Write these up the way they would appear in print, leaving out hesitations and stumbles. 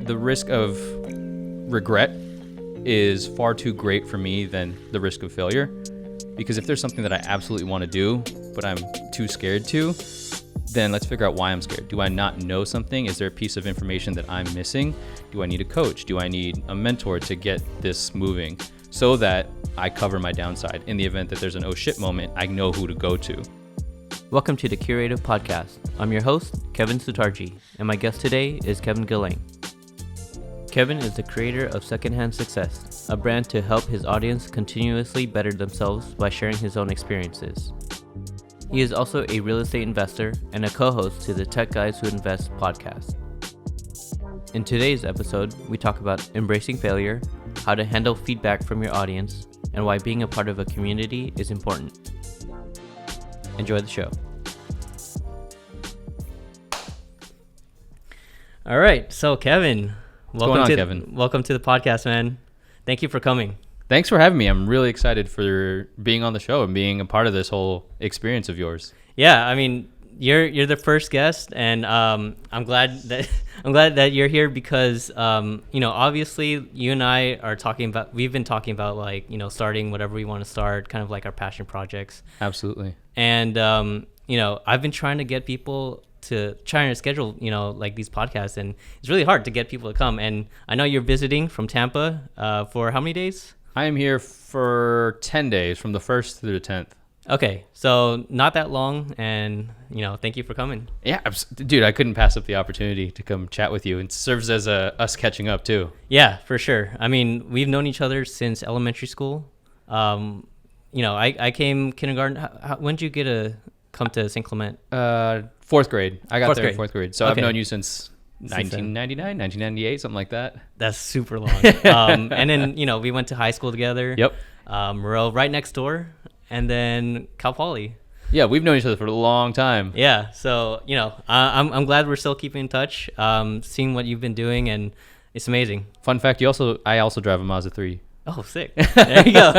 the risk of regret is far too great for me than the risk of failure. Because if there's something that I absolutely want to do, but I'm too scared to, then let's figure out why I'm scared. Do I not know something? Is there a piece of information that I'm missing? Do I need a coach? Do I need a mentor to get this moving so that I cover my downside? In the event that there's an oh shit moment, I know who to go to. Welcome to the Kurative Podcast. I'm your host, Kevin Sutarji, and my guest today is Kevin Galang. Kevin is the creator of Secondhand Success, a brand to help his audience continuously better themselves by sharing his own experiences. He is also a real estate investor and a co-host to the Tech Guys Who Invest podcast. In today's episode, we talk about embracing failure, how to handle feedback from your audience, and why being a part of a community is important. Enjoy the show. All right, so Kevin, welcome to the podcast, man. Thank you for coming. Thanks for having me. I'm really excited for being on the show and being a part of this whole experience of yours. Yeah, I mean, you're the first guest, and I'm glad that you're here because obviously you and I are we've been talking about like, starting whatever we want to start, kind of like our passion projects. Absolutely. And I've been trying to get people to schedule, like these podcasts, and it's really hard to get people to come. And I know you're visiting from Tampa for how many days? I am here for 10 days, from the 1st through the 10th. Okay, so not that long, and thank you for coming. Yeah, dude, I couldn't pass up the opportunity to come chat with you. It serves as us catching up too. Yeah, for sure. I mean, we've known each other since elementary school. I came kindergarten. When did you get to come to St. Clement? Fourth grade. I got there in fourth grade. So okay. I've known you since 1999, 1998, something like that. That's super long. And then, we went to high school together. Yep. Morel right next door, and then Cal Poly. Yeah, we've known each other for a long time. Yeah. So, I'm glad we're still keeping in touch, seeing what you've been doing, and it's amazing. Fun fact, I also drive a Mazda 3. Oh, sick. There you go.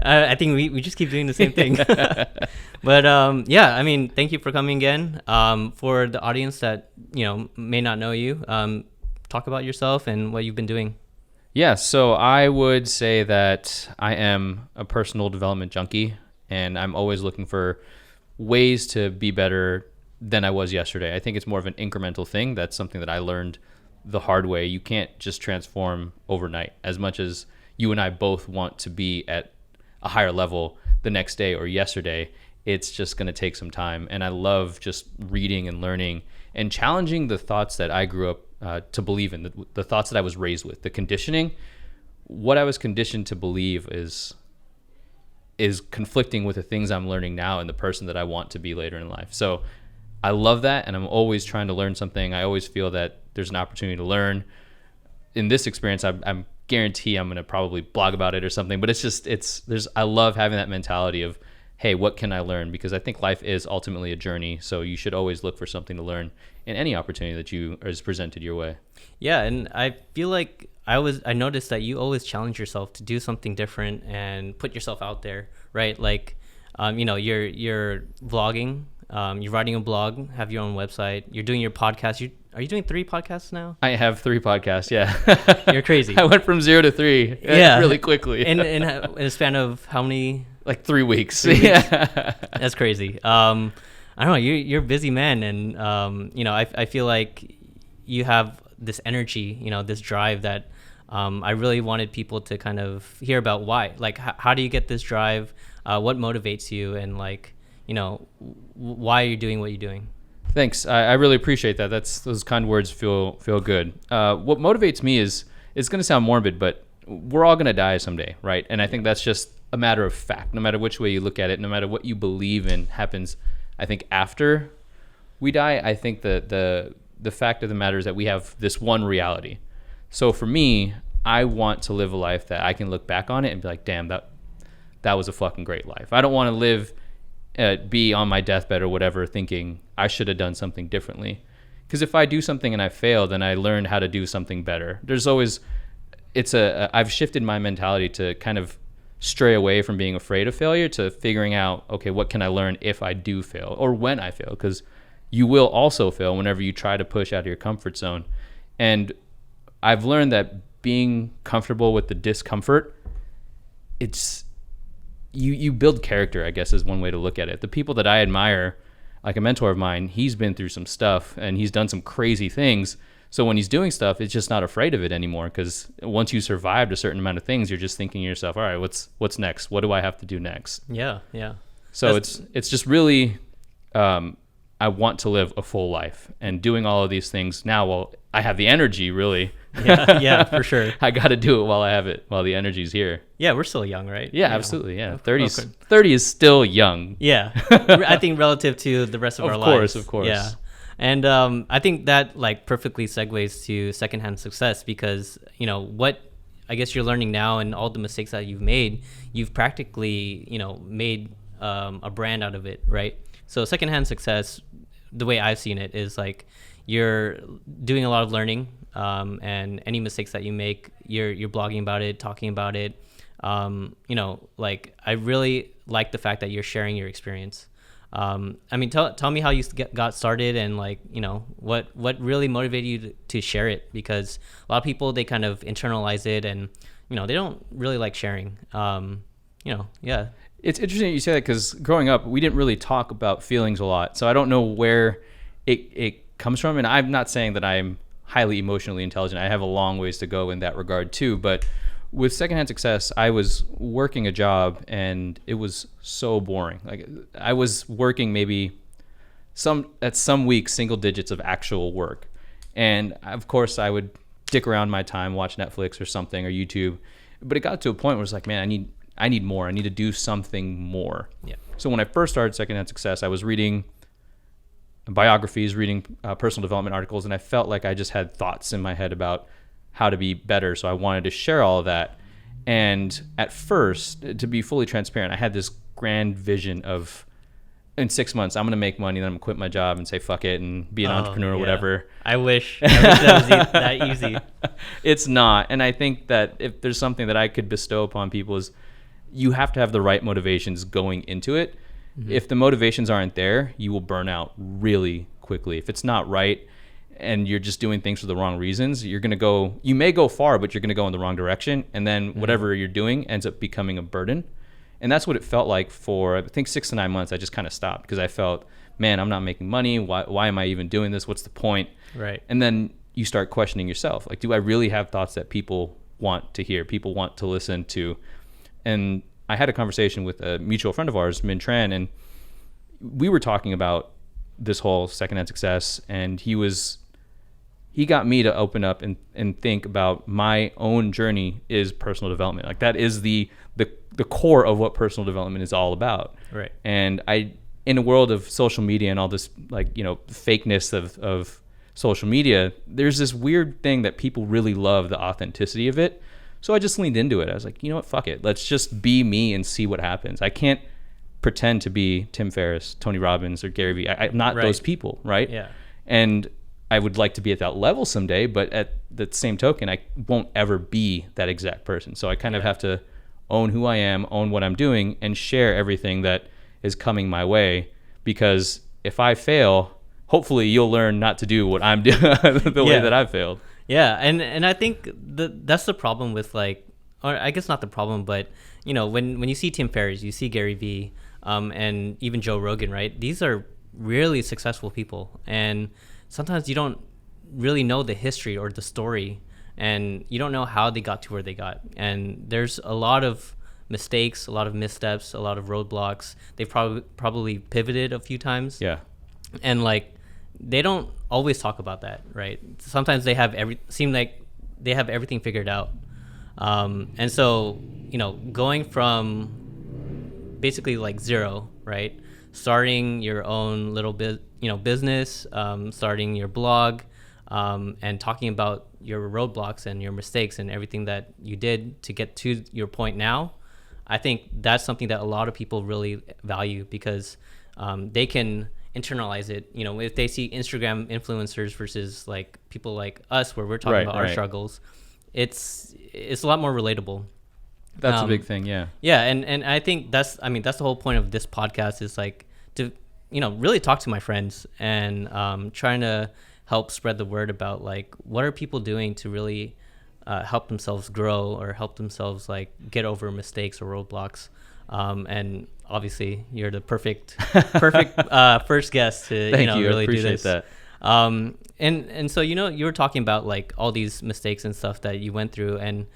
I think we just keep doing the same thing. But I mean, thank you for coming again. For the audience that, may not know you, talk about yourself and what you've been doing. Yeah, so I would say that I am a personal development junkie, and I'm always looking for ways to be better than I was yesterday. I think it's more of an incremental thing. That's something that I learned the hard way. You can't just transform overnight. As much as you and I both want to be at a higher level the next day or yesterday, it's just going to take some time. And I love just reading and learning and challenging the thoughts that I grew up to believe in, the thoughts that I was raised with, the conditioning. What I was conditioned to believe is conflicting with the things I'm learning now and the person that I want to be later in life. So I love that, and I'm always trying to learn something. I always feel that there's an opportunity to learn. In this experience, I'm guarantee I'm going to probably blog about it or something, but I love having that mentality of, hey, what can I learn? Because I think life is ultimately a journey. So you should always look for something to learn in any opportunity that is presented your way. Yeah. And I feel like I noticed that you always challenge yourself to do something different and put yourself out there, right? Like, you're vlogging, you're writing a blog, have your own website, you're doing your podcast. Are you doing 3 podcasts now? I have 3 podcasts. Yeah. You're crazy. I went from 0 to 3 really quickly. In a span of how many? Like 3 weeks. 3 weeks. Yeah. That's crazy. I don't know. You're a busy man, and I feel like you have this energy, this drive that I really wanted people to kind of hear about. Why? Like, how do you get this drive? What motivates you, and why are you doing what you're doing? Thanks. I really appreciate that. Those kind words feel good. What motivates me is, it's going to sound morbid, but we're all going to die someday, right? And I think that's just a matter of fact. No matter which way you look at it, no matter what you believe in happens, I think after we die, I think the fact of the matter is that we have this one reality. So for me, I want to live a life that I can look back on it and be like, damn, that was a fucking great life. I don't want to live be on my deathbed or whatever thinking I should have done something differently. Because if I do something and I fail, then I learned how to do something better. There's always, I've shifted my mentality to kind of stray away from being afraid of failure to figuring out, okay, what can I learn if I do fail or when I fail? Because you will also fail whenever you try to push out of your comfort zone. And I've learned that being comfortable with the discomfort, it's you build character, I guess, is one way to look at it. The people that I admire, like a mentor of mine, he's been through some stuff and he's done some crazy things. So when he's doing stuff, it's just not afraid of it anymore, because once you survived a certain amount of things, you're just thinking to yourself, all right, what's next? What do I have to do next? Yeah. So it's just really, I want to live a full life, and doing all of these things now, while I have the energy, really. Yeah, for sure. I got to do it while I have it, while the energy's here. Yeah, we're still young, right? Yeah, absolutely. Yeah. 30 is still young. Yeah. I think relative to the rest of our lives. Of course. Yeah. And I think that like perfectly segues to Secondhand Success, because, what I guess you're learning now and all the mistakes that you've made, you've practically, made a brand out of it, right? So Secondhand Success, the way I've seen it, is like you're doing a lot of learning, and any mistakes that you make, you're blogging about it, talking about it. Like I really like the fact that you're sharing your experience. Tell me how you got started, and like, what really motivated you to share it, because a lot of people, they kind of internalize it and, they don't really like sharing. Yeah. It's interesting you say that, because growing up, we didn't really talk about feelings a lot. So I don't know where it comes from. And I'm not saying that I'm highly emotionally intelligent. I have a long ways to go in that regard too. But with Secondhand Success, I was working a job and it was so boring. Like, I was working maybe at some weeks, single digits of actual work. And of course I would dick around my time, watch Netflix or something, or YouTube. But it got to a point where it's like, man, I need more. I need to do something more. Yeah. So when I first started Secondhand Success, I was reading biographies, reading personal development articles, and I felt like I just had thoughts in my head about how to be better. So I wanted to share all of that. And at first, to be fully transparent, I had this grand vision of, in 6 months, I'm going to make money, then I'm going to quit my job and say, fuck it, and be an entrepreneur or whatever. I wish that was that easy. It's not. And I think that if there's something that I could bestow upon people, is you have to have the right motivations going into it. Mm-hmm. If the motivations aren't there, you will burn out really quickly. If it's not right, and you're just doing things for the wrong reasons, you may go far, but you're going to go in the wrong direction. And then whatever you're doing ends up becoming a burden. And that's what it felt like for, I think, 6 to 9 months. I just kind of stopped, because I felt, man, I'm not making money. Why am I even doing this? What's the point? Right. And then you start questioning yourself. Like, do I really have thoughts that people want to hear, people want to listen to? And I had a conversation with a mutual friend of ours, Min Tran, and we were talking about this whole Secondhand Success, and he got me to open up and think about my own journey is personal development. Like, that is the core of what personal development is all about. Right. And in a world of social media and all this, like, fakeness of social media, there's this weird thing that people really love, the authenticity of it. So I just leaned into it. I was like, you know what, fuck it. Let's just be me and see what happens. I can't pretend to be Tim Ferriss, Tony Robbins, or Gary Vee. I'm not those people, right? Yeah. And I would like to be at that level someday, but at the same token, I won't ever be that exact person. So I kind of have to own who I am, own what I'm doing, and share everything that is coming my way. Because if I fail, hopefully you'll learn not to do what I'm doing the way that I failed. Yeah, and I think that's the problem with, like, or I guess not the problem, but when you see Tim Ferriss, you see Gary Vee, and even Joe Rogan, right? These are really successful people, and sometimes you don't really know the history or the story, and you don't know how they got to where they got. And there's a lot of mistakes, a lot of missteps, a lot of roadblocks. They've probably pivoted a few times. Yeah. And like, they don't always talk about that, right? Sometimes they seem like they have everything figured out. And so, going from basically like zero, right? Starting your own little bit, business, starting your blog, and talking about your roadblocks and your mistakes and everything that you did to get to your point now. I think that's something that a lot of people really value, because they can internalize it. If they see Instagram influencers versus like people like us, where we're talking about our struggles, it's a lot more relatable. That's a big thing. Yeah. Yeah. And I think that's the whole point of this podcast, is like to, really talk to my friends and trying to help spread the word about like what are people doing to really help themselves grow or help themselves like get over mistakes or roadblocks. And obviously you're the perfect first guest to Thank you. really do Appreciate this. that. And so you were talking about like all these mistakes and stuff that you went through and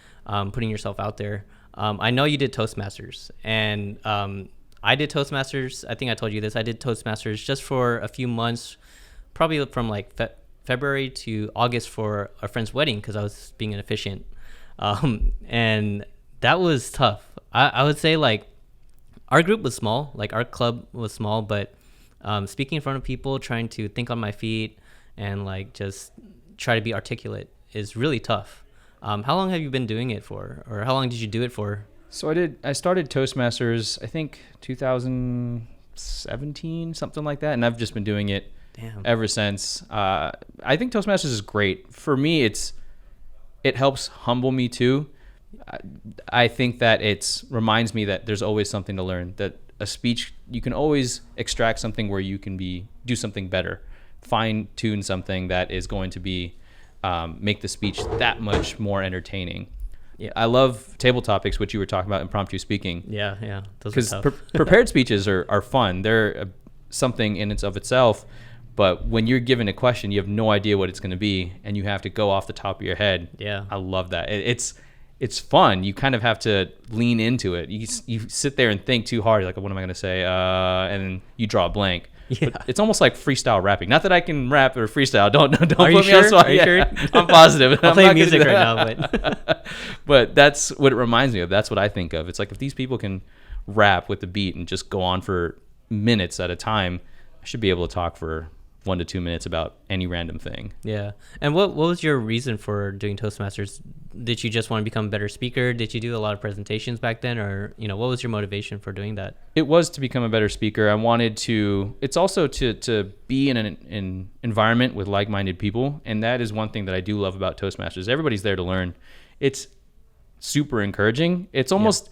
putting yourself out there. I know you did Toastmasters, and I did Toastmasters. I think I told you this. I did Toastmasters just for a few months, probably from like February to August for a friend's wedding because I was being inefficient. And that was tough. I would say like our group was small, like our club was small, but speaking in front of people, trying to think on my feet and like just try to be articulate is really tough. How long have you been doing it for, or how long did you do it for? So I started Toastmasters, I think 2017, something like that. And I've just been doing it ever since. I think Toastmasters is great. For me, it helps humble me too. I think that it reminds me that there's always something to learn, that a speech, you can always extract something where you can do something better, fine tune something that is going to be, make the speech that much more entertaining. Yeah, I love table topics, which you were talking about, impromptu speaking. Yeah, because prepared speeches are fun. They're something in and of itself, but when you're given a question, you have no idea what it's going to be, and you have to go off the top of your head. Yeah, I love that. It's fun. You kind of have to lean into it. You sit there and think too hard. You're like, what am I going to say? And then you draw a blank. Yeah. But it's almost like freestyle rapping. Not that I can rap or freestyle. Don't put me on the spot. Are you sure? I'm positive. I'm playing music right now, but but that's what it reminds me of. That's what I think of. It's like if these people can rap with the beat and just go on for minutes at a time, I should be able to talk for 1 to 2 minutes about any random thing. Yeah. And what was your reason for doing Toastmasters? Did you just want to become a better speaker? Did you do a lot of presentations back then, or what was your motivation for doing that? It was to become a better speaker. I wanted to. It's also to be in an environment with like-minded people, and that is one thing that I do love about Toastmasters. Everybody's there to learn. It's super encouraging. It's almost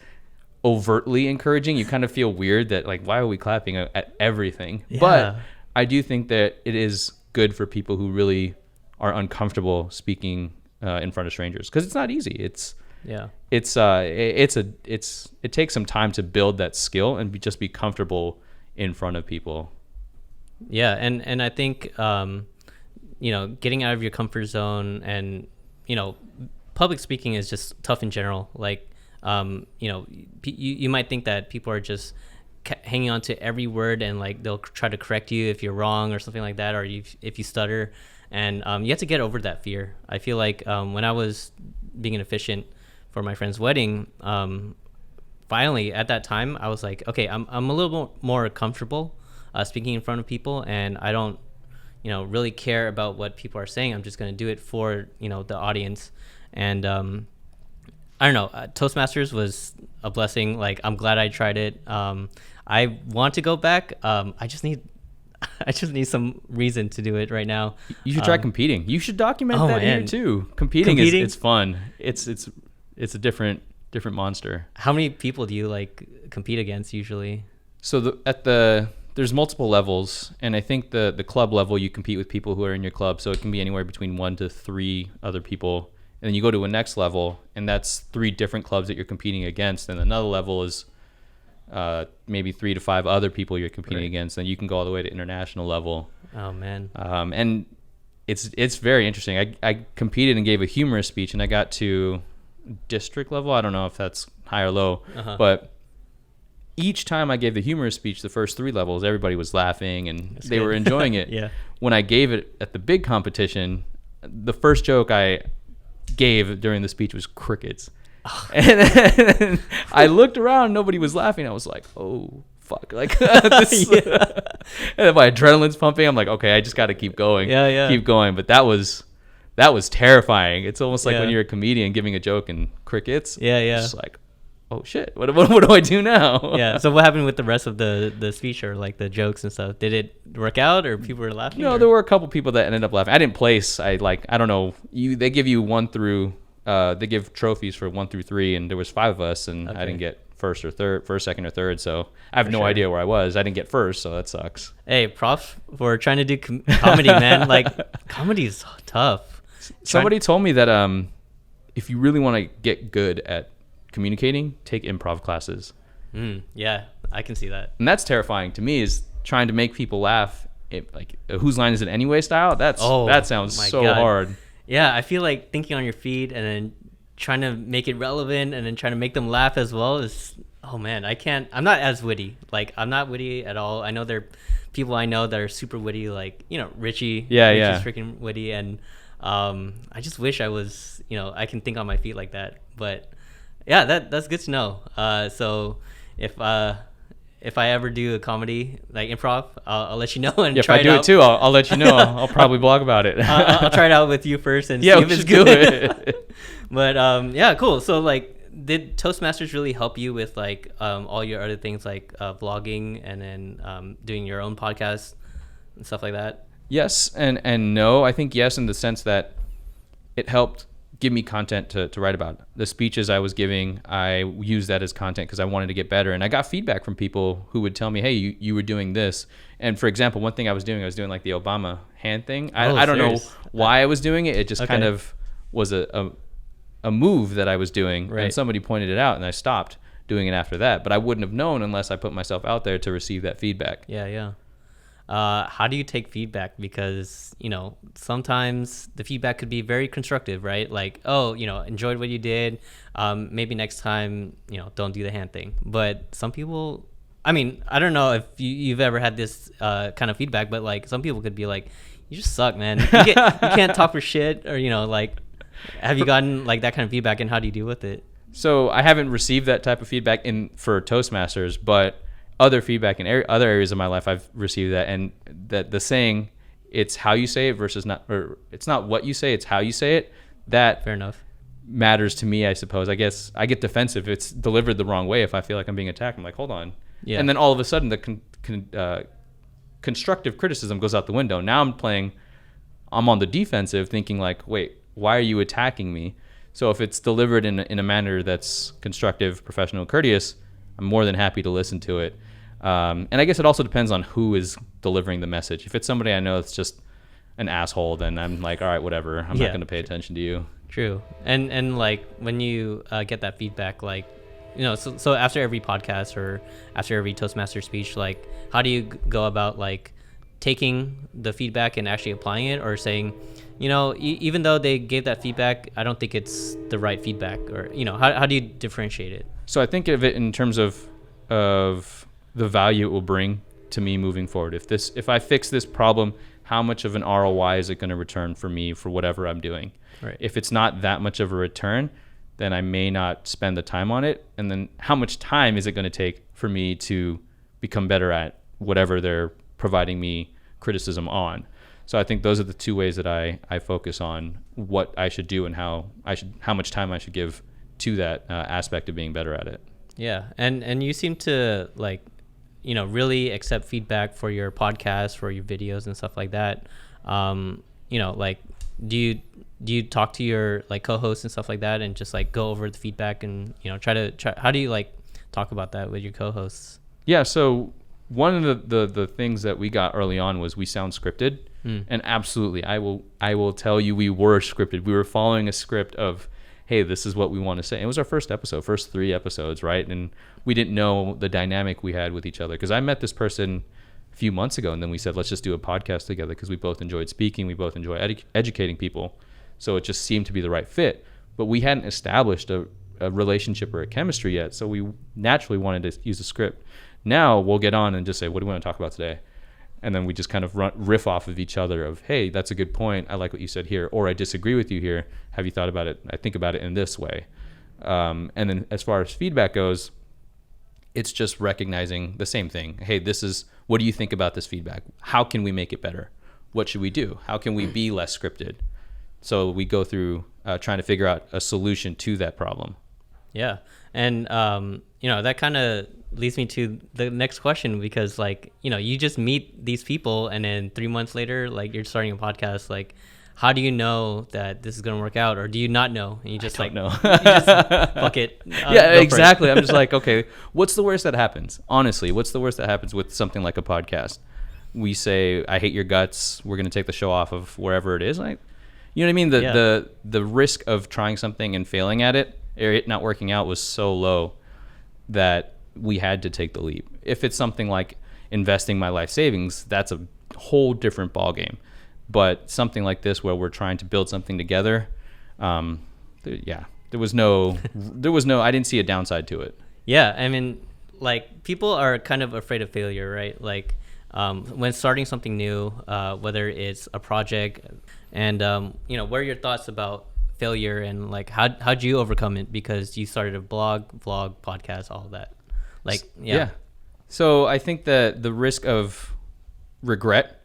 overtly encouraging. You kind of feel weird that like, why are we clapping at everything? Yeah. But I do think that it is good for people who really are uncomfortable speaking in front of strangers, because it's not easy. It takes some time to build that skill and just be comfortable in front of people. Yeah, and I think getting out of your comfort zone, and public speaking is just tough in general. Like you might think that people are just hanging on to every word, and like they'll try to correct you if you're wrong or something like that, or if you stutter, and you have to get over that fear. I feel like when I was being inefficient for my friend's wedding, finally at that time I was like, okay, I'm a little more comfortable speaking in front of people, and I don't really care about what people are saying. I'm just going to do it for the audience. And I don't know, Toastmasters was a blessing. Like, I'm glad I tried it. I want to go back. I just need some reason to do it right now. You should try competing. You should document that here too. Competing? It's fun. It's a different monster. How many people do you like compete against usually? So there's multiple levels, and I think the club level, you compete with people who are in your club, so it can be anywhere between 1 to 3 other people. And then you go to a next level, and that's 3 different clubs that you're competing against. And another level is maybe 3 to 5 other people you're competing against. Then you can go all the way to international level. Oh man! And it's very interesting. I competed and gave a humorous speech, and I got to district level. I don't know if that's high or low, but each time I gave the humorous speech, the first 3 levels, everybody was laughing and they were enjoying it. Yeah. When I gave it at the big competition, the first joke I gave during the speech was crickets. And I looked around, nobody was laughing. I was like, oh fuck, like this. And my adrenaline's pumping. I'm like, okay, I just got to keep going. Keep going. But that was terrifying. It's almost like when you're a comedian giving a joke and crickets. It's just like, oh shit, what do I do now? So what happened with the rest of the speech, or like the jokes and stuff? Did it work out, or people were laughing? No, there were a couple people that ended up laughing. I didn't place. I don't know. They give you 1 through. They give trophies for 1 through 3, and there was 5 of us, and I didn't get first, second, or third. So I have no idea where I was. I didn't get first, so that sucks. Hey, props for trying to do comedy, man. Like, comedy is tough. Somebody told me that if you really want to get good at communicating, take improv classes. Yeah, I can see that. And that's terrifying to me, is trying to make people laugh. Like, whose line is it anyway style? That sounds so hard. Yeah, I feel like thinking on your feet and then trying to make it relevant and then trying to make them laugh as well is, oh man, I'm not as witty. Like, I'm not witty at all. I know there are people I know that are super witty, like, Richie. Richie's freaking witty. And I just wish I was, I can think on my feet like that. But yeah, that's good to know. So if I ever do a comedy, like improv, I'll let you know and try it out. If I do it too, I'll let you know. I'll probably blog about it. I'll try it out with you first and see if it's good. Do it. But yeah, cool. So like, did Toastmasters really help you with like all your other things, like vlogging and then doing your own podcast and stuff like that? Yes and no. I think yes in the sense that it helped give me content to write about. The speeches I was giving, I used that as content because I wanted to get better. And I got feedback from people who would tell me, hey, you were doing this. And for example, one thing I was doing like the Obama hand thing. I don't know why I was doing it. It just kind of was a move that I was doing. Right. And somebody pointed it out and I stopped doing it after that. But I wouldn't have known unless I put myself out there to receive that feedback. Yeah. How do you take feedback? Because, sometimes the feedback could be very constructive, right? Like, oh, enjoyed what you did. Maybe next time, don't do the hand thing. But some people, I mean, I don't know if you've ever had this kind of feedback, but like some people could be like, you just suck, man. You can't talk for shit, or, like, have you gotten like that kind of feedback, and how do you deal with it? So I haven't received that type of feedback for Toastmasters, but other feedback in other areas of my life, I've received that. And that the saying, it's how you say it versus not, or it's not what you say, it's how you say it. That fair enough matters to me, I suppose. I guess I get defensive if it's delivered the wrong way. If I feel like I'm being attacked, I'm like, hold on. Yeah. And then all of a sudden the constructive criticism goes out the window. Now I'm on the defensive thinking like, wait, why are you attacking me? So if it's delivered in a manner that's constructive, professional, courteous, I'm more than happy to listen to it. And I guess it also depends on who is delivering the message. If it's somebody I know that's just an asshole, then I'm like, all right, whatever. I'm not going to pay attention to you. True. And like when you get that feedback, like, so after every podcast or after every Toastmaster speech, like how do you go about like taking the feedback and actually applying it, or saying, even though they gave that feedback, I don't think it's the right feedback, or, how do you differentiate it? So I think of it in terms of the value it will bring to me moving forward. If I fix this problem, how much of an ROI is it going to return for me for whatever I'm doing? Right. If it's not that much of a return, then I may not spend the time on it. And then how much time is it going to take for me to become better at whatever they're providing me criticism on? So I think those are the two ways that I focus on what I should do and how much time I should give to that aspect of being better at it. Yeah. And you seem to like, really accept feedback for your podcast, for your videos and stuff like that. Like, do you talk to your like co-hosts and stuff like that and just like go over the feedback and, try, how do you like talk about that with your co-hosts? Yeah. So one of the things that we got early on was we sound scripted. And absolutely, I will tell you, we were scripted. We were following a script of, hey, this is what we want to say. It was our first 3 episodes, right? And we didn't know the dynamic we had with each other, because I met this person a few months ago, and then we said, let's just do a podcast together, because we both enjoyed speaking, we both enjoy educating people. So it just seemed to be the right fit. But we hadn't established a relationship or a chemistry yet, so we naturally wanted to use a script. Now we'll get on and just say, what do we want to talk about today? And then we just kind of riff off of each other of, hey, that's a good point. I like what you said here. Or I disagree with you here. Have you thought about it? I think about it in this way. And then as far as feedback goes, it's just recognizing the same thing. Hey, what do you think about this feedback? How can we make it better? What should we do? How can we be less scripted? So we go through trying to figure out a solution to that problem. Yeah. And, that kind of leads me to the next question, because like, you just meet these people and then 3 months later, like you're starting a podcast. Like, how do you know that this is going to work out, or do you not know? And you just I don't know. you just fuck it. Yeah, exactly. I'm just like, okay, what's the worst that happens? Honestly, what's the worst that happens with something like a podcast? We say, I hate your guts. We're going to take the show off of wherever it is. Like, you know what I mean? The risk of trying something and failing at it, or it not working out, was so low that we had to take the leap. If it's something like investing my life savings, that's a whole different ballgame. But something like this, where we're trying to build something together, there was no, I didn't see a downside to it. Yeah, I mean, like, people are kind of afraid of failure, right? Like, when starting something new, whether it's a project, and what are your thoughts about failure, and like how'd you overcome it? Because you started a blog, vlog, podcast, all of that. Like, yeah. So I think that the risk of regret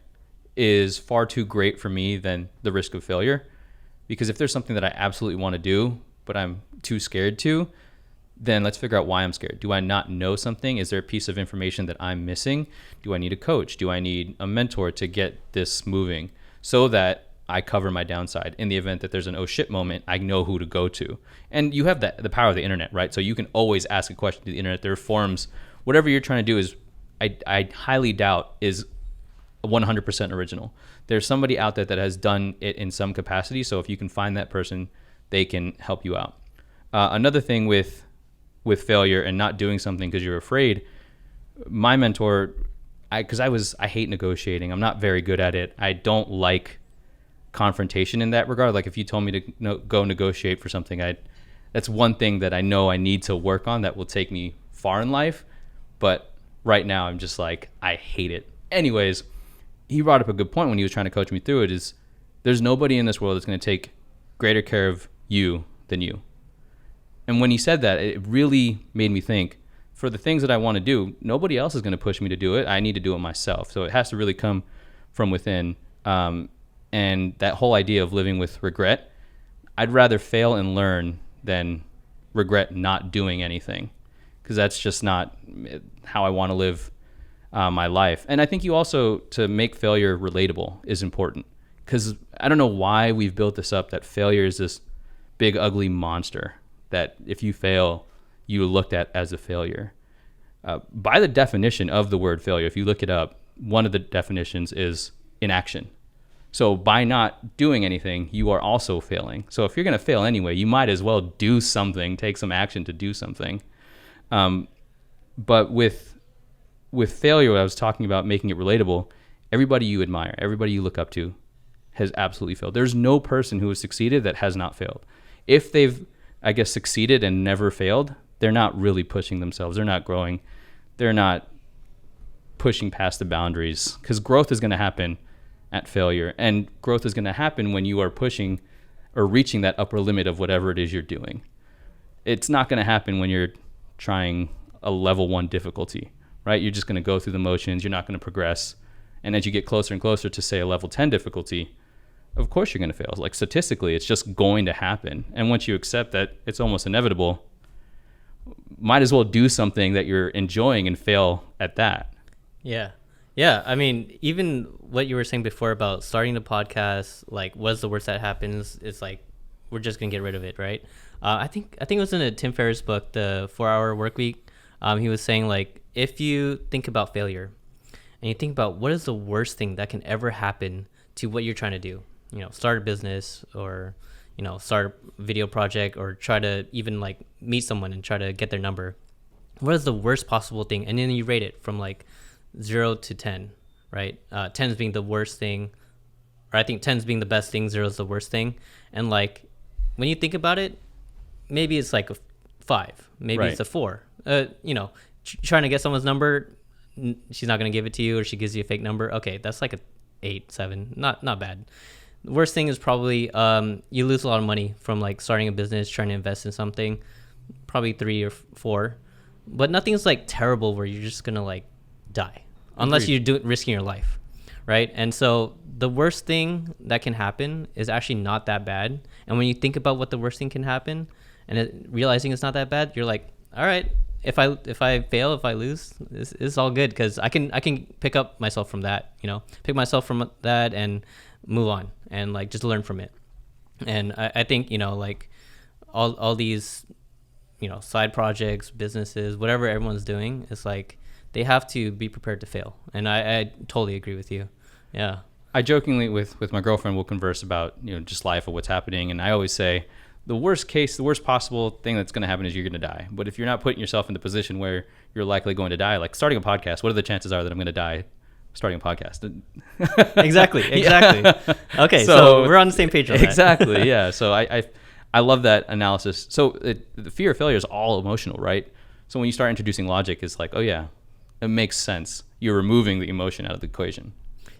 is far too great for me than the risk of failure, because if there's something that I absolutely want to do but I'm too scared to, then let's figure out why I'm scared. Do I not know something? Is there a piece of information that I'm missing? Do I need a coach? Do I need a mentor to get this moving so that I cover my downside? In the event that there's an oh shit moment, I know who to go to. And you have the power of the internet, right? So you can always ask a question to the internet. There are forums. Whatever you're trying to do is, I highly doubt is 100% original. There's somebody out there that has done it in some capacity. So if you can find that person, they can help you out. Another thing with failure and not doing something because you're afraid, my mentor, I hate negotiating. I'm not very good at it. I don't like confrontation in that regard. Like, if you told me to go negotiate for something, that's one thing that I know I need to work on that will take me far in life. But right now I'm just like, I hate it. Anyways, he brought up a good point when he was trying to coach me through it, is there's nobody in this world that's going to take greater care of you than you. And when he said that, it really made me think, for the things that I want to do, nobody else is going to push me to do it. I need to do it myself. So it has to really come from within. And that whole idea of living with regret, I'd rather fail and learn than regret not doing anything, because that's just not how I want to live my life. And I think you also, to make failure relatable is important, because I don't know why we've built this up that failure is this big ugly monster that if you fail, you looked at as a failure. By the definition of the word failure, if you look it up, one of the definitions is inaction. So by not doing anything, you are also failing. So if you're going to fail anyway, you might as well do something, take some action to do something. But with failure, what I was talking about, making it relatable, everybody you admire, everybody you look up to has absolutely failed. There's no person who has succeeded that has not failed. If they've, I guess, succeeded and never failed, they're not really pushing themselves. They're not growing. They're not pushing past the boundaries, because growth is going to happen at failure. And growth is going to happen when you are pushing or reaching that upper limit of whatever it is you're doing. It's not going to happen when you're trying a level 1 difficulty, right? You're just going to go through the motions. You're not going to progress. And as you get closer and closer to, say, a level 10 difficulty, of course you're going to fail. Like, statistically, it's just going to happen. And once you accept that it's almost inevitable, might as well do something that you're enjoying and fail at that. Yeah. Yeah. I mean, even what you were saying before about starting the podcast, like, what's the worst that happens? It's like, we're just going to get rid of it, right? I think it was in a Tim Ferriss book, the 4-Hour Workweek. He was saying, like, if you think about failure and you think about what is the worst thing that can ever happen to what you're trying to do, start a business, or, start a video project, or try to even like meet someone and try to get their number. What is the worst possible thing? And then you rate it from like 0 to 10, right? 10 is being the worst thing, or I think 10 is being the best thing, 0 is the worst thing. And like, when you think about it, maybe it's like a 5, maybe Right. it's a 4. Trying to get someone's number, she's not going to give it to you, or she gives you a fake number. Okay, that's like a 8, 7, not bad. The worst thing is probably you lose a lot of money from like starting a business, trying to invest in something, probably 3 or 4. But nothing's like terrible where you're just gonna like die, unless you're risking your life, right? And so the worst thing that can happen is actually not that bad. And when you think about what the worst thing can happen, and realizing it's not that bad, you're like, all right, if I fail, if I lose, it's all good, because I can pick up myself from that, pick myself from that and move on and like just learn from it. And I think, like all these, side projects, businesses, whatever everyone's doing, it's like they have to be prepared to fail. And I totally agree with you. Yeah. I jokingly with my girlfriend will converse about, just life or what's happening. And I always say the worst possible thing that's going to happen is you're going to die. But if you're not putting yourself in the position where you're likely going to die, like starting a podcast, what are the chances are that I'm going to die starting a podcast? Exactly. Okay. So we're on the same page on that. Exactly. Yeah. So I love that analysis. So the fear of failure is all emotional, right? So when you start introducing logic, it's like, oh yeah, it makes sense. You're removing the emotion out of the equation.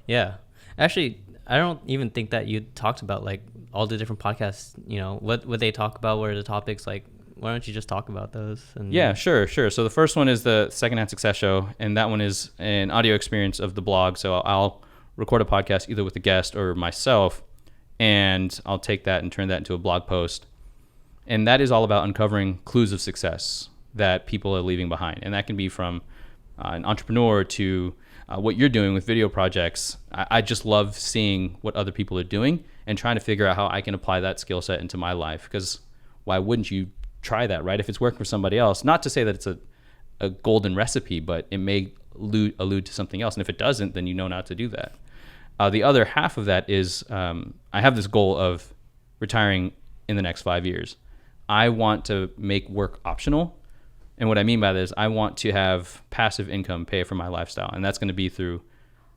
Yeah. Actually, I don't even think that you talked about like all the different podcasts, what they talk about, what are the topics, like, why don't you just talk about those? And yeah, sure. So the first one is the Secondhand Success show, and that one is an audio experience of the blog. So I'll record a podcast either with a guest or myself, and I'll take that and turn that into a blog post. And that is all about uncovering clues of success that people are leaving behind. And that can be from an entrepreneur to what you're doing with video projects. I just love seeing what other people are doing and trying to figure out how I can apply that skill set into my life. Because why wouldn't you try that, right? If it's working for somebody else, not to say that it's a golden recipe, but it may allude to something else. And if it doesn't, then you know not to do that. The other half of that is I have this goal of retiring in the next 5 years. I want to make work optional. And what I mean by this, I want to have passive income pay for my lifestyle. And that's going to be through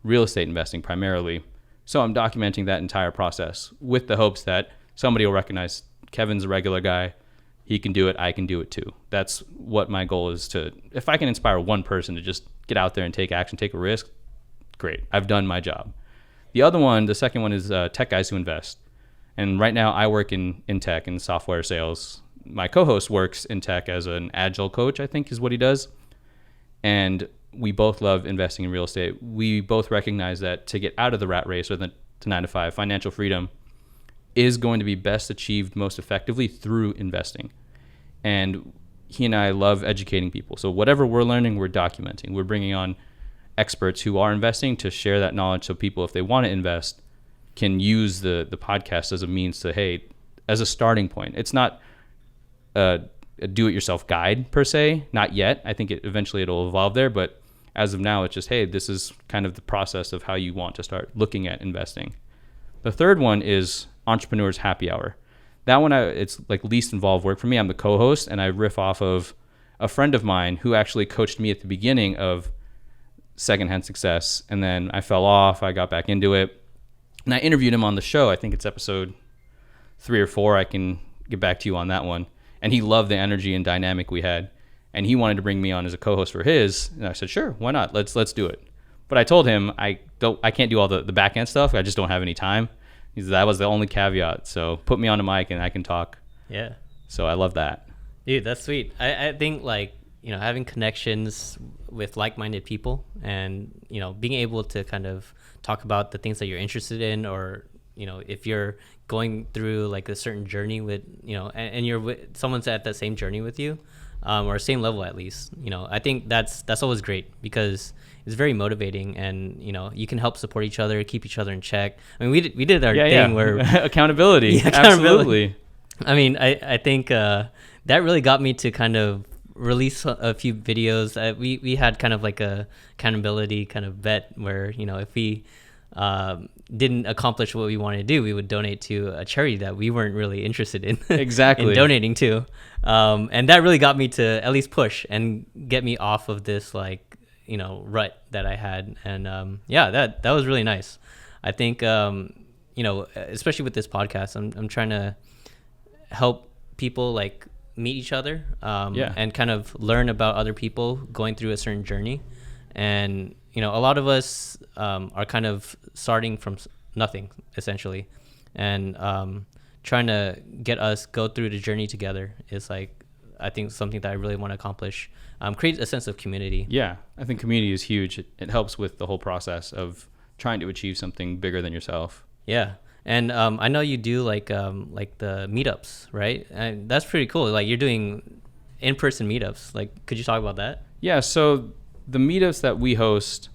real estate investing primarily. So I'm documenting that entire process with the hopes that somebody will recognize Kevin's a regular guy. He can do it. I can do it too. That's what my goal is to, if I can inspire one person to just get out there and take action, take a risk, great. I've done my job. The second one is Tech Guys Who Invest. And right now I work in tech and software sales. My co-host works in tech as an agile coach, I think is what he does. And we both love investing in real estate. We both recognize that to get out of the rat race or the 9 to 5, financial freedom is going to be best achieved most effectively through investing. And he and I love educating people. So whatever we're learning, we're documenting. We're bringing on experts who are investing to share that knowledge so people, if they want to invest, can use the podcast as a means to, hey, as a starting point. It's not a do-it-yourself guide per se, not yet. I think eventually it'll evolve there, but as of now, it's just, hey, this is kind of the process of how you want to start looking at investing. The third one is Entrepreneur's Happy Hour. That one, it's like least involved work for me. I'm the co-host, and I riff off of a friend of mine who actually coached me at the beginning of Secondhand Success, and then I fell off. I got back into it, and I interviewed him on the show. I think it's episode 3 or 4. I can get back to you on that one. And he loved the energy and dynamic we had, and he wanted to bring me on as a co-host for his. And I said, sure, why not? Let's do it. But I told him I can't do all the back end stuff. I just don't have any time. He said that was the only caveat. So put me on a mic and I can talk. Yeah. So I love that. Dude, that's sweet. I think like, having connections with like-minded people and, being able to kind of talk about the things that you're interested in, or, if you're going through like a certain journey with, and you're with someone's at that same journey with you, or same level at least, I think that's always great, because it's very motivating, and, you can help support each other, keep each other in check. I mean, we did our thing where accountability. Yeah, Absolutely. I mean, I think that really got me to kind of release a few videos. We had kind of like a accountability kind of bet where, if we didn't accomplish what we wanted to do, we would donate to a charity that we weren't really interested in Exactly. in donating to. And that really got me to at least push and get me off of this like, rut that I had. And that was really nice. I think, especially with this podcast, I'm trying to help people like meet each other and kind of learn about other people going through a certain journey. And a lot of us are kind of starting from nothing essentially, and trying to get us go through the journey together is like, I think, something that I really want to accomplish. Create a sense of community. Yeah, I think community is huge. It helps with the whole process of trying to achieve something bigger than yourself. Yeah. And I know you do like the meetups, right? And that's pretty cool. Like you're doing in-person meetups. Like, could you talk about that? Yeah, so the meetups that we host,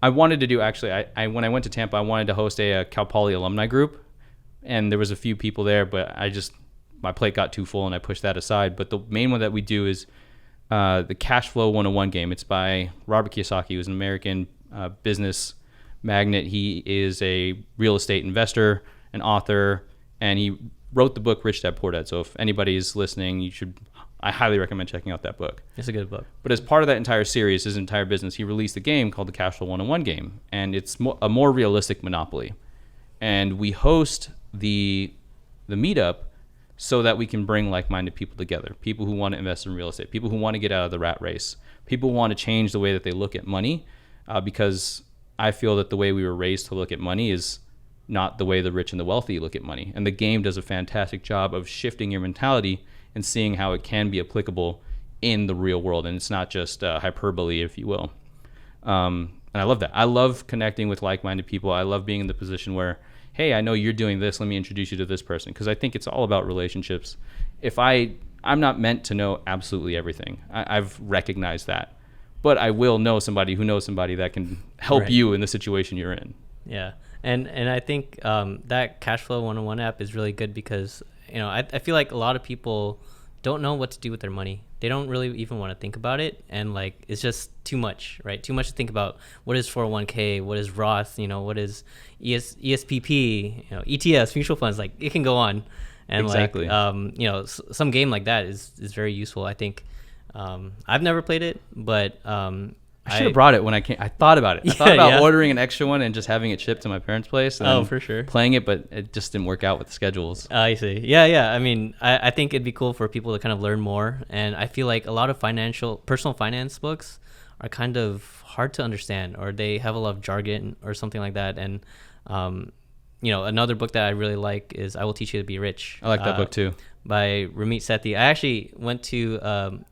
I wanted to do actually. I when I went to Tampa, I wanted to host a Cal Poly alumni group, and there was a few people there, but my plate got too full and I pushed that aside. But the main one that we do is the Cash Flow 101 game. It's by Robert Kiyosaki, who's an American business magnate. He is a real estate investor, an author, and he wrote the book Rich Dad Poor Dad. So if anybody's listening, I highly recommend checking out that book. It's a good book. But as part of that entire series, his entire business, he released a game called the Cash Flow 101 game, and it's a more realistic Monopoly. And we host the meetup so that we can bring like-minded people together, people who want to invest in real estate, people who want to get out of the rat race, people who want to change the way that they look at money, because I feel that the way we were raised to look at money is not the way the rich and the wealthy look at money. And the game does a fantastic job of shifting your mentality and seeing how it can be applicable in the real world. And it's not just hyperbole, if you will. And I love that. I love connecting with like-minded people. I love being in the position where, hey, I know you're doing this. Let me introduce you to this person. Because I think it's all about relationships. I'm not meant to know absolutely everything. I've recognized that. But I will know somebody who knows somebody that can help you in the situation you're in. Yeah. And I think that Cashflow 101 app is really good because, I feel like a lot of people don't know what to do with their money. They don't really even want to think about it. And like, it's just too much, right? Too much to think about. What is 401k? What is Roth? What is ESPP? ETFs, mutual funds, like it can go on. And exactly. Some game like that is very useful. I think I've never played it, but I should have brought it when I came. I thought about it. I thought about ordering an extra one and just having it shipped to my parents' place. And for sure. Playing it, but it just didn't work out with the schedules. I see. Yeah. I mean, I think it'd be cool for people to kind of learn more. And I feel like a lot of personal finance books are kind of hard to understand, or they have a lot of jargon or something like that. And, another book that I really like is I Will Teach You to Be Rich. I like that book too. By Ramit Sethi. I actually went to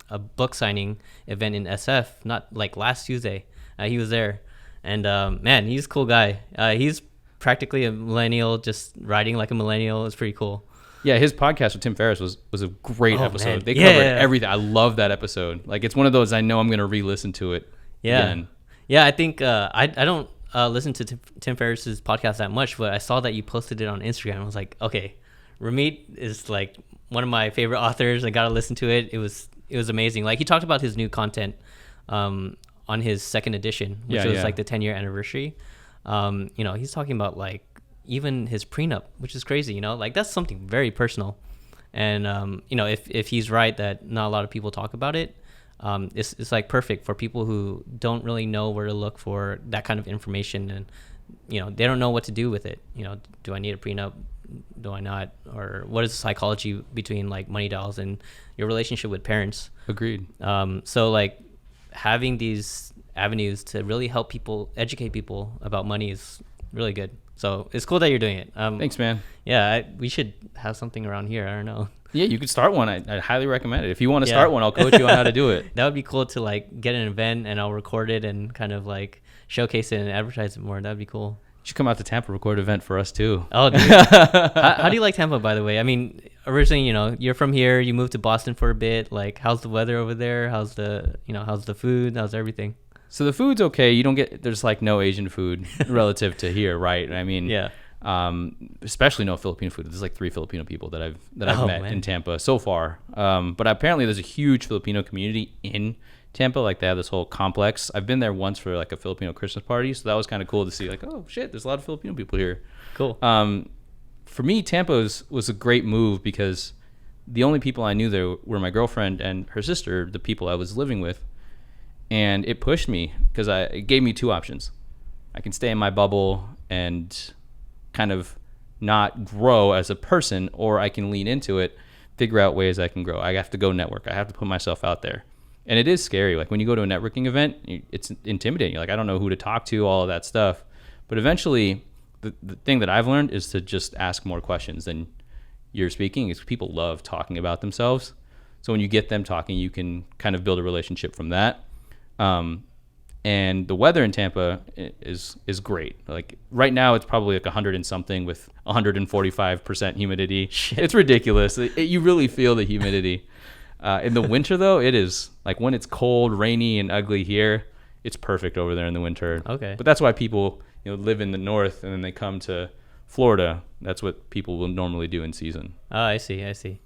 a book signing event in SF, not like last Tuesday. He was there, and man, he's a cool guy. He's practically a millennial, just writing like a millennial. It's pretty cool. Yeah, his podcast with Tim Ferriss was a great episode. Man. They covered everything. I love that episode. Like, it's one of those I know I'm going to re-listen to it again. Yeah, I think I don't listen to Tim Ferriss's podcast that much, but I saw that you posted it on Instagram. I was like, okay, Ramit is like one of my favorite authors. I got to listen to it. It was amazing. Like, he talked about his new content on his second edition, which was like the 10-year anniversary. He's talking about like even his prenup, which is crazy, like that's something very personal. And if he's right that not a lot of people talk about it, it's like perfect for people who don't really know where to look for that kind of information, and they don't know what to do with it. Do I need a prenup? Do I not? Or what is the psychology between like money dolls and your relationship with parents? Agreed. So like having these avenues to really help people, educate people about money is really good. So it's cool that you're doing it. Thanks, man. Yeah, we should have something around here. I don't know. Yeah, you could start one. I highly recommend it. If you want to start one, I'll coach you on how to do it. That would be cool to like get an event and I'll record it and kind of like showcase it and advertise it more. That'd be cool. You should come out to Tampa, record an event for us too. Oh, dude. How do you like Tampa, by the way? I mean, originally, you're from here. You moved to Boston for a bit. Like, how's the weather over there? How's the food? How's everything? So the food's okay. There's like no Asian food relative to here, right? I mean, yeah. Especially no Filipino food. There's like 3 Filipino people that I've met in Tampa so far. But apparently there's a huge Filipino community in Tampa. Like, they have this whole complex. I've been there once for like a Filipino Christmas party, so that was kind of cool to see. Like, oh shit, there's a lot of Filipino people here. Cool. For me, Tampa was a great move because the only people I knew there were my girlfriend and her sister, the people I was living with. And it pushed me because it gave me 2 options. I can stay in my bubble and kind of not grow as a person, or I can lean into it, figure out ways I can grow. I have to go network. I have to put myself out there. And it is scary. Like, when you go to a networking event, it's intimidating. You're like, I don't know who to talk to, all of that stuff. But eventually, the thing that I've learned is to just ask more questions than you're speaking, is people love talking about themselves. So when you get them talking, you can kind of build a relationship from that. And the weather in Tampa is great. Like, right now it's probably like 100 and something with 145% humidity. Shit. It's ridiculous. You really feel the humidity. In the winter, though, it is like when it's cold, rainy, and ugly here, it's perfect over there in the winter. Okay. But that's why people, live in the north and then they come to Florida. That's what people will normally do in season. Oh, I see.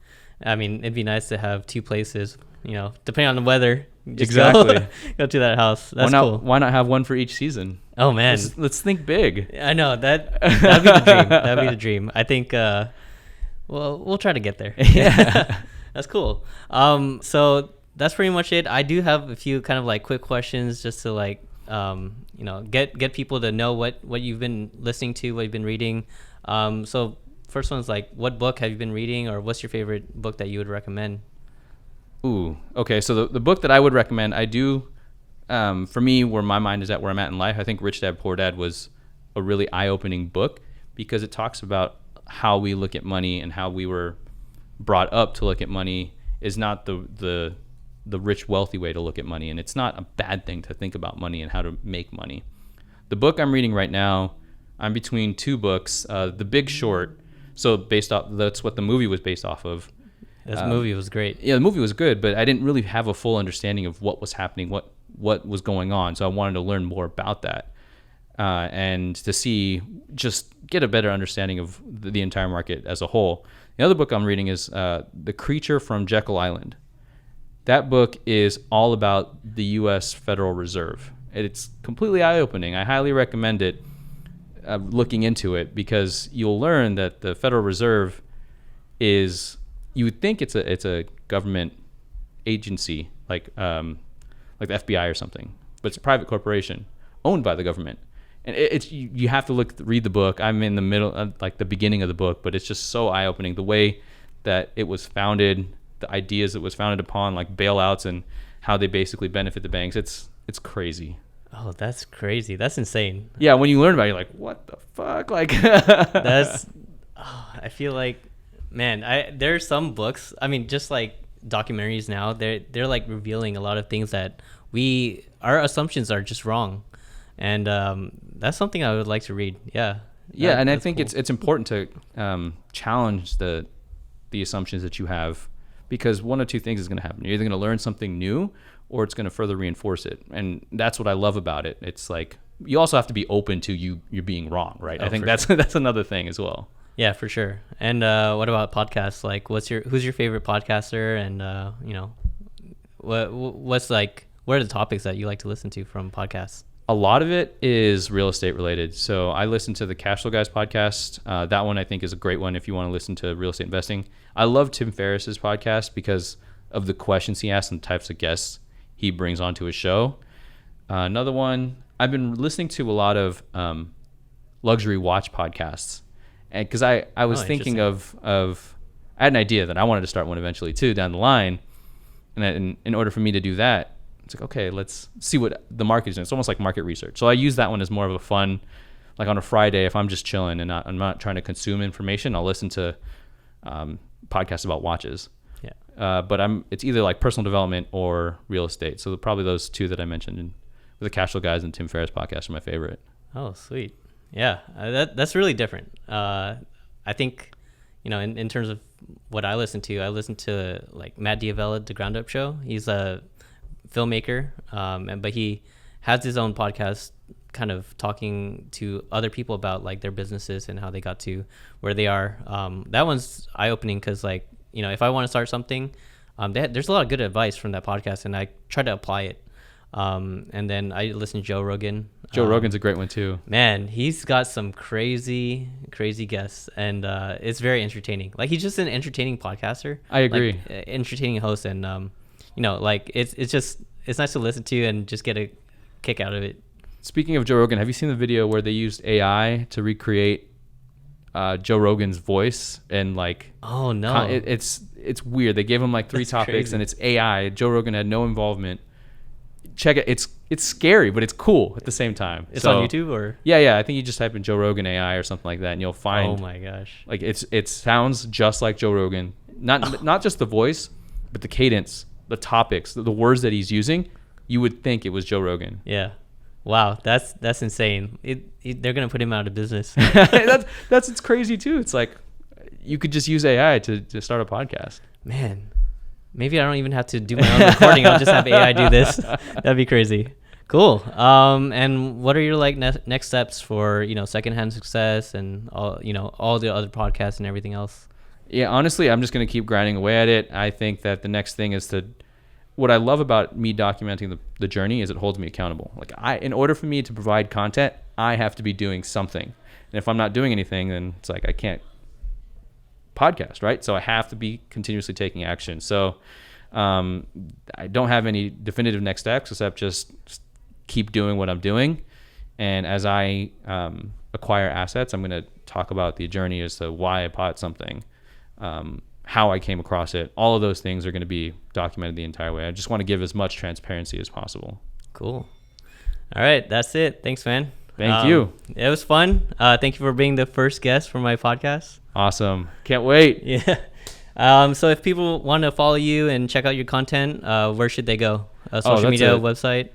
I mean, it'd be nice to have two places, depending on the weather. Just Exactly. Go to that house. That's cool. Why not have one for each season? Oh, man. Let's think big. I know. That'd be the dream. That'd be the dream. I think, we'll try to get there. Yeah. That's cool. So that's pretty much it. I do have a few kind of like quick questions just to like, get people to know what you've been listening to, what you've been reading. So first one's like, what book have you been reading, or what's your favorite book that you would recommend? Ooh, okay. So the book that I would recommend, I do, for me, where my mind is at, where I'm at in life, I think Rich Dad Poor Dad was a really eye-opening book because it talks about how we look at money and how we were brought up to look at money is not the rich, wealthy way to look at money. And it's not a bad thing to think about money and how to make money. The book I'm reading right now, I'm between two books, The Big Short. So that's what the movie was based off of. This movie was great. Yeah, the movie was good, but I didn't really have a full understanding of what was happening, what was going on. So I wanted to learn more about that and to get a better understanding of the entire market as a whole. The other book I'm reading is The Creature from Jekyll Island. That book is all about the U.S. Federal Reserve. It's completely eye-opening. I highly recommend it, looking into it, because you'll learn that the Federal Reserve is... You would think it's a government agency like the FBI or something, but it's a private corporation owned by the government. And you have to read the book. I'm in the middle, like the beginning of the book, but it's just so eye-opening. The way that it was founded, the ideas it was founded upon, like bailouts and how they basically benefit the banks. It's crazy. Oh, that's crazy. That's insane. Yeah, when you learn about it, you're like, what the fuck? Like I feel like, man, there's some books, I mean, just like documentaries now, they're like revealing a lot of things that our assumptions are just wrong. And that's something I would like to read. Yeah. Yeah, and I think cool. it's important to challenge the assumptions that you have, because one of two things is going to happen. You're either going to learn something new or it's going to further reinforce it. And that's what I love about it. It's like you also have to be open to you're being wrong, right? I think that's another thing as well. Yeah, for sure. And what about podcasts? Like, who's your favorite podcaster? And what are the topics that you like to listen to from podcasts? A lot of it is real estate related. So I listen to the Cash Flow Guys podcast. That one I think is a great one if you want to listen to real estate investing. I love Tim Ferriss's podcast because of the questions he asks and the types of guests he brings onto his show. Another one, I've been listening to a lot of luxury watch podcasts. And because I was thinking of I had an idea that I wanted to start one eventually too down the line, and in order for me to do that, it's like, okay, let's see what the market is doing. It's almost like market research. So I use that one as more of a fun, like on a Friday if I'm just chilling and I'm not trying to consume information, I'll listen to podcasts about watches. Yeah. But it's either like personal development or real estate. So probably those two that I mentioned, and the Cash Flow Guys and Tim Ferriss podcast are my favorite. Oh, sweet. Yeah, that's really different. I think, in terms of what I listen to like Matt D'Avella, The Ground Up Show. He's a filmmaker, but he has his own podcast kind of talking to other people about like their businesses and how they got to where they are. That one's eye-opening because like, if I want to start something, there's a lot of good advice from that podcast and I try to apply it. And then I listen to Joe Rogan. Joe Rogan's a great one too. Man, he's got some crazy guests, and it's very entertaining. Like he's just an entertaining podcaster. I agree. Like, entertaining host, and like it's nice to listen to and just get a kick out of it. Speaking of Joe Rogan, have you seen the video where they used AI to recreate Joe Rogan's voice and like? Oh no, it's weird. They gave him like 3 topics crazy. And it's AI. Joe Rogan had no involvement. Check it. It's scary, but it's cool at the same time. It's on YouTube or? Yeah. I think you just type in Joe Rogan AI or something like that, and you'll find. Oh my gosh! Like it sounds just like Joe Rogan. Not just the voice, but the cadence, the topics, the words that he's using. You would think it was Joe Rogan. Yeah. Wow, that's insane. They're gonna put him out of business. It's crazy too. It's like you could just use AI to start a podcast. Man, Maybe I don't even have to do my own recording. I'll just have AI do this. That'd be crazy. Cool. And what are your like next steps for, Secondhand Success and all the other podcasts and everything else? Yeah, honestly, I'm just going to keep grinding away at it. I think that the next thing is what I love about me documenting the journey is it holds me accountable. Like in order for me to provide content, I have to be doing something. And if I'm not doing anything, then it's like I can't podcast, right? So I have to be continuously taking action. So I don't have any definitive next steps except just keep doing what I'm doing. And as I acquire assets, I'm going to talk about the journey as to why I bought something, how I came across it. All of those things are going to be documented the entire way. I just want to give as much transparency as possible. Cool. All right. That's it. Thanks, man. Thank you. It was fun. Thank you for being the first guest for my podcast. Awesome. Can't wait. Yeah. So if people want to follow you and check out your content, where should they go? Social media, website?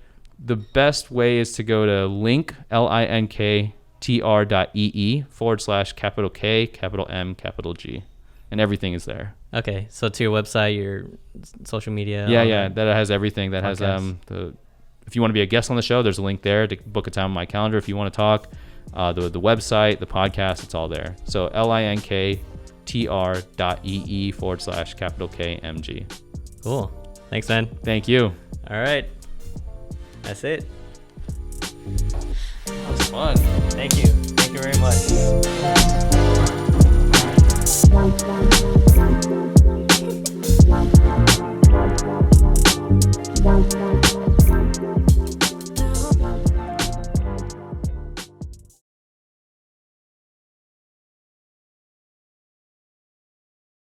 The best way is to go to linktr.ee /K, and everything is there. Okay. So to your website, your social media. Yeah. That has everything. That podcast. Has if you want to be a guest on the show, there's a link there to book a time on my calendar. If you want to talk, the website, the podcast, it's all there. So linktr.ee /KMG. Cool. Thanks, man. Thank you. All right. That's it. That was fun. Thank you. Thank you very much.